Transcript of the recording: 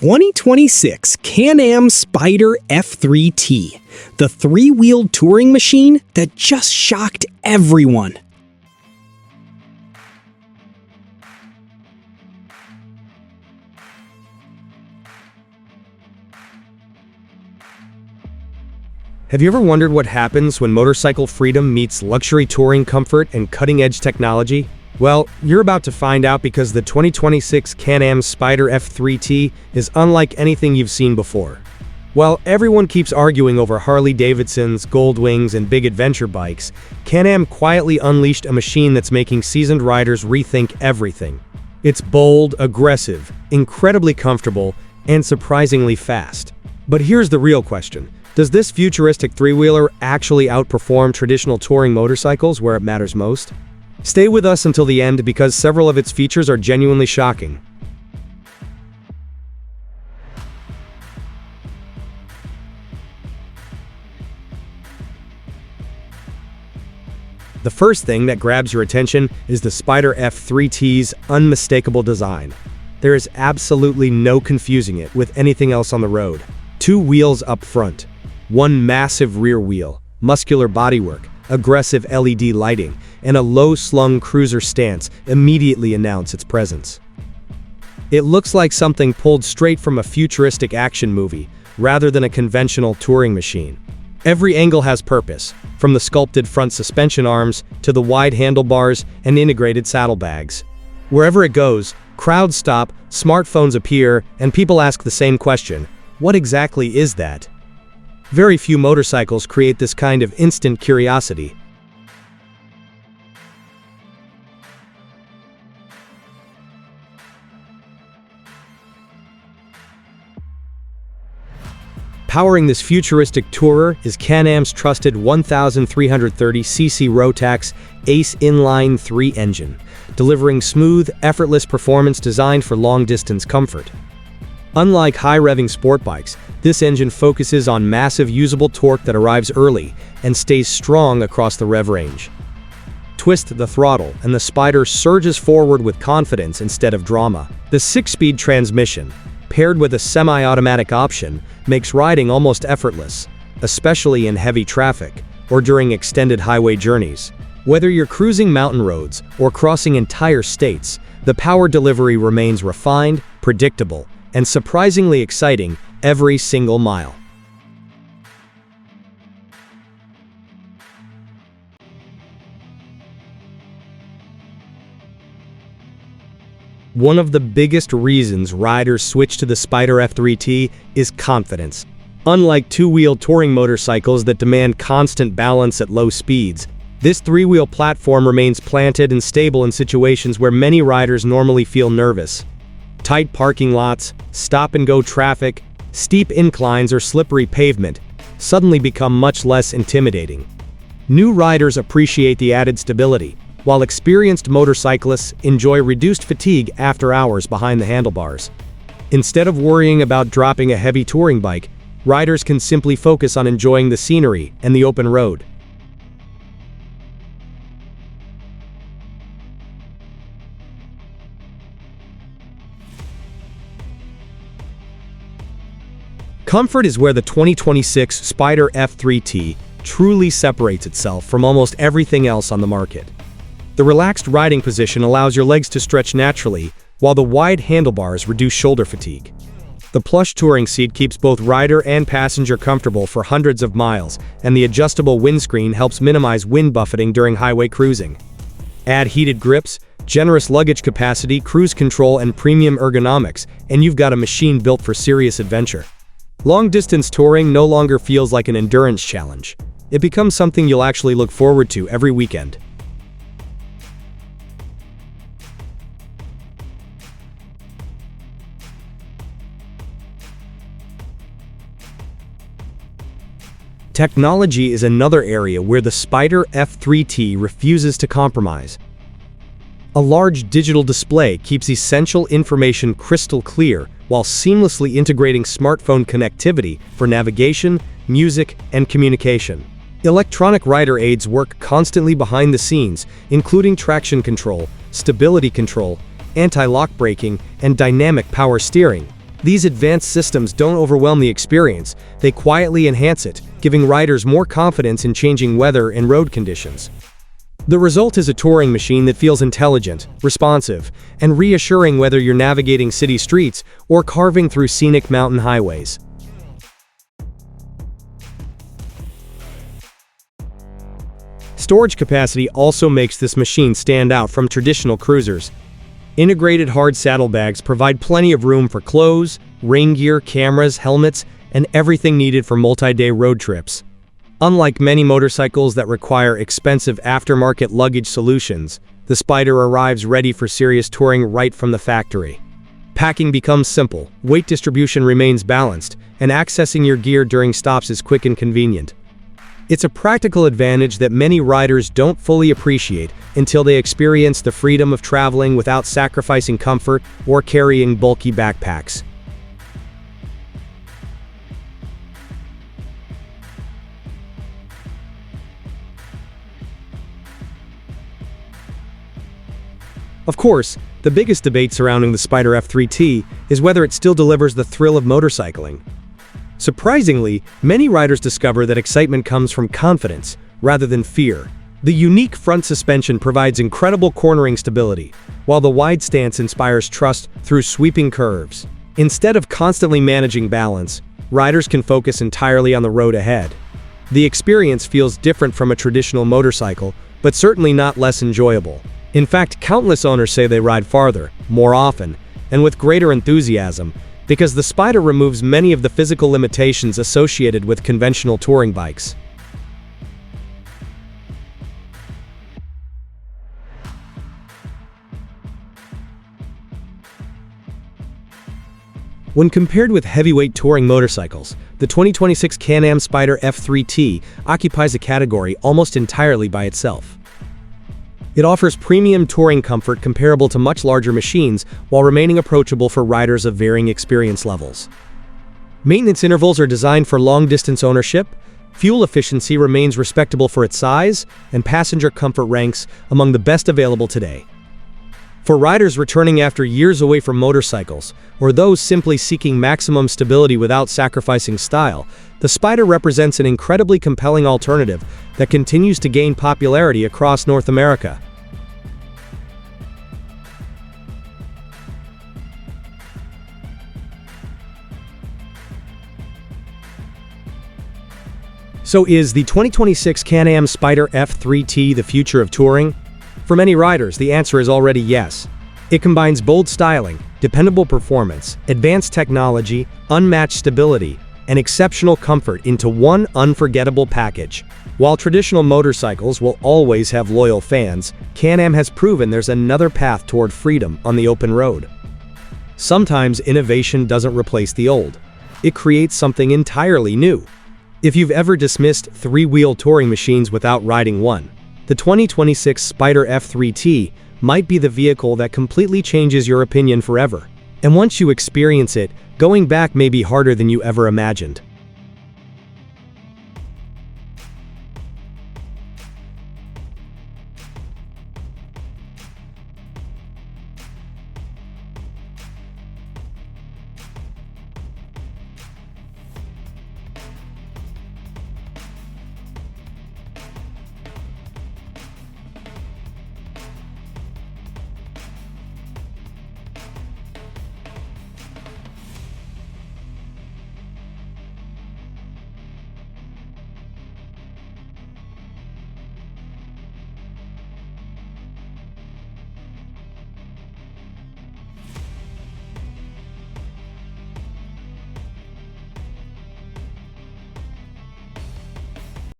2026 Can-Am Spyder F3-T, the three-wheeled touring machine that just shocked everyone. Have you ever wondered what happens when motorcycle freedom meets luxury touring comfort and cutting-edge technology? Well, you're about to find out because the 2026 Can-Am Spyder F3-T is unlike anything you've seen before. While everyone keeps arguing over Harley-Davidson's, Goldwings, and big adventure bikes, Can-Am quietly unleashed a machine that's making seasoned riders rethink everything. It's bold, aggressive, incredibly comfortable, and surprisingly fast. But here's the real question. Does this futuristic three-wheeler actually outperform traditional touring motorcycles where it matters most? Stay with us until the end because several of its features are genuinely shocking. The first thing that grabs your attention is the Spyder F3-T's unmistakable design. There is absolutely no confusing it with anything else on the road. Two wheels up front, one massive rear wheel, muscular bodywork, aggressive LED lighting, and a low-slung cruiser stance immediately announce its presence. It looks like something pulled straight from a futuristic action movie, rather than a conventional touring machine. Every angle has purpose, from the sculpted front suspension arms to the wide handlebars and integrated saddlebags. Wherever it goes, crowds stop, smartphones appear, and people ask the same question: what exactly is that? Very few motorcycles create this kind of instant curiosity. Powering this futuristic tourer is Can-Am's trusted 1,330cc Rotax Ace inline-three engine, delivering smooth, effortless performance designed for long-distance comfort. Unlike high-revving sport bikes, this engine focuses on massive usable torque that arrives early and stays strong across the rev range. Twist the throttle, and the Spyder surges forward with confidence instead of drama. The 6-speed transmission, paired with a semi-automatic option, makes riding almost effortless, especially in heavy traffic or during extended highway journeys. Whether you're cruising mountain roads or crossing entire states, the power delivery remains refined, predictable, and surprisingly exciting every single mile. One of the biggest reasons riders switch to the Spyder F3-T is confidence. Unlike two-wheel touring motorcycles that demand constant balance at low speeds, this three-wheel platform remains planted and stable in situations where many riders normally feel nervous. Tight parking lots, stop-and-go traffic, steep inclines, or slippery pavement suddenly become much less intimidating. New riders appreciate the added stability, while experienced motorcyclists enjoy reduced fatigue after hours behind the handlebars. Instead of worrying about dropping a heavy touring bike, riders can simply focus on enjoying the scenery and the open road. Comfort is where the 2026 Spyder F3-T truly separates itself from almost everything else on the market. The relaxed riding position allows your legs to stretch naturally, while the wide handlebars reduce shoulder fatigue. The plush touring seat keeps both rider and passenger comfortable for hundreds of miles, and the adjustable windscreen helps minimize wind buffeting during highway cruising. Add heated grips, generous luggage capacity, cruise control, and premium ergonomics, and you've got a machine built for serious adventure. Long-distance touring no longer feels like an endurance challenge. It becomes something you'll actually look forward to every weekend. Technology is another area where the Spyder F3-T refuses to compromise. A large digital display keeps essential information crystal clear while seamlessly integrating smartphone connectivity for navigation, music, and communication. Electronic rider aids work constantly behind the scenes, including traction control, stability control, anti-lock braking, and dynamic power steering. These advanced systems don't overwhelm the experience, they quietly enhance it, giving riders more confidence in changing weather and road conditions. The result is a touring machine that feels intelligent, responsive, and reassuring whether you're navigating city streets or carving through scenic mountain highways. Storage capacity also makes this machine stand out from traditional cruisers. Integrated hard saddlebags provide plenty of room for clothes, rain gear, cameras, helmets, and everything needed for multi-day road trips. Unlike many motorcycles that require expensive aftermarket luggage solutions, the Spyder arrives ready for serious touring right from the factory. Packing becomes simple, weight distribution remains balanced, and accessing your gear during stops is quick and convenient. It's a practical advantage that many riders don't fully appreciate until they experience the freedom of traveling without sacrificing comfort or carrying bulky backpacks. Of course, the biggest debate surrounding the Spyder F3-T is whether it still delivers the thrill of motorcycling. Surprisingly, many riders discover that excitement comes from confidence rather than fear. The unique front suspension provides incredible cornering stability, while the wide stance inspires trust through sweeping curves. Instead of constantly managing balance, riders can focus entirely on the road ahead. The experience feels different from a traditional motorcycle, but certainly not less enjoyable. In fact, countless owners say they ride farther, more often, and with greater enthusiasm, because the Spyder removes many of the physical limitations associated with conventional touring bikes. When compared with heavyweight touring motorcycles, the 2026 Can-Am Spyder F3-T occupies a category almost entirely by itself. It offers premium touring comfort comparable to much larger machines while remaining approachable for riders of varying experience levels. Maintenance intervals are designed for long-distance ownership, fuel efficiency remains respectable for its size, and passenger comfort ranks among the best available today. For riders returning after years away from motorcycles, or those simply seeking maximum stability without sacrificing style, the Spyder represents an incredibly compelling alternative that continues to gain popularity across North America. So is the 2026 Can-Am Spyder F3-T the future of touring? For many riders, the answer is already yes. It combines bold styling, dependable performance, advanced technology, unmatched stability, and exceptional comfort into one unforgettable package. While traditional motorcycles will always have loyal fans, Can-Am has proven there's another path toward freedom on the open road. Sometimes innovation doesn't replace the old. It creates something entirely new. If you've ever dismissed three-wheel touring machines without riding one, the 2026 Spyder F3-T might be the vehicle that completely changes your opinion forever. And once you experience it, going back may be harder than you ever imagined.